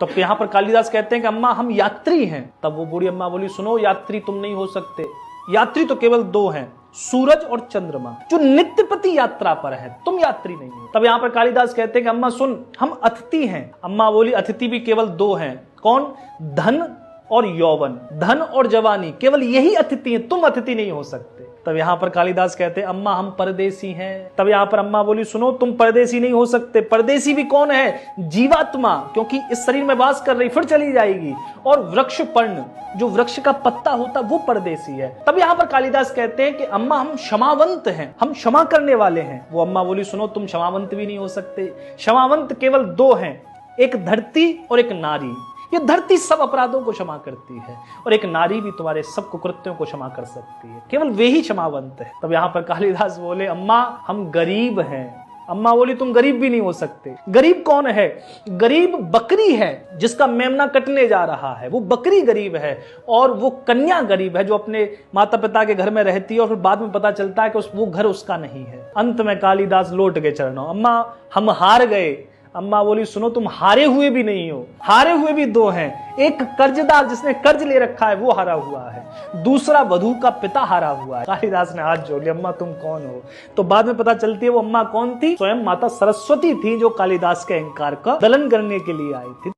तब यहाँ पर कालिदास कहते हैं कि अम्मा हम यात्री हैं। तब वो बूढ़ी अम्मा बोली, सुनो यात्री तुम नहीं हो सकते, यात्री तो केवल दो हैं, सूरज और चंद्रमा, जो नित्यपति यात्रा पर है, तुम यात्री नहीं हो। तब यहाँ पर कालिदास कहते हैं कि अम्मा सुन, हम अतिथि हैं। अम्मा बोली, अतिथि भी केवल दो हैं, कौन? धन और यौवन, धन और जवानी, केवल यही अतिथि हैं, तुम अतिथि नहीं हो सकते। तब यहाँ पर कालिदास कहते हैं, अम्मा हम परदेसी हैं। तब यहाँ पर अम्मा बोली, सुनो तुम परदेसी नहीं हो सकते, परदेसी भी कौन है? जीवात्मा, क्योंकि इस शरीर में वास कर रही, फिर चली जाएगी। और वृक्ष पर्ण, जो वृक्ष का पत्ता होता वो परदेसी है। तब यहाँ पर कालिदास कहते हैं कि अम्मा हम क्षमावंत हैं, हम क्षमा करने वाले हैं। वो अम्मा बोली, सुनो तुम क्षमावंत भी नहीं हो सकते, क्षमावंत केवल दो हैं, एक धरती और एक नारी। ये धरती सब अपराधों को क्षमा करती है और एक नारी भी तुम्हारे सब कुकृत्यों को क्षमा कर सकती है, केवल वे ही क्षमावंत है। तब यहाँ पर कालिदास बोले, अम्मा हम गरीब हैं। अम्मा बोली, तुम गरीब भी नहीं हो सकते। गरीब कौन है? गरीब बकरी है जिसका मेमना कटने जा रहा है, वो बकरी गरीब है। और वो कन्या गरीब है जो अपने माता पिता के घर में रहती है और फिर बाद में पता चलता है कि वो घर उसका नहीं है। अंत में कालिदास लौट गए चरणों, अम्मा हम हार गए। अम्मा बोली, सुनो तुम हारे हुए भी नहीं हो, हारे हुए भी दो हैं, एक कर्जदार जिसने कर्ज ले रखा है वो हारा हुआ है, दूसरा वधू का पिता हारा हुआ है। कालिदास ने हाथ जोड़ लिया, अम्मा तुम कौन हो? तो बाद में पता चलती है वो अम्मा कौन थी, स्वयं माता सरस्वती थी, जो कालिदास के अहंकार का दलन करने के लिए आई थी।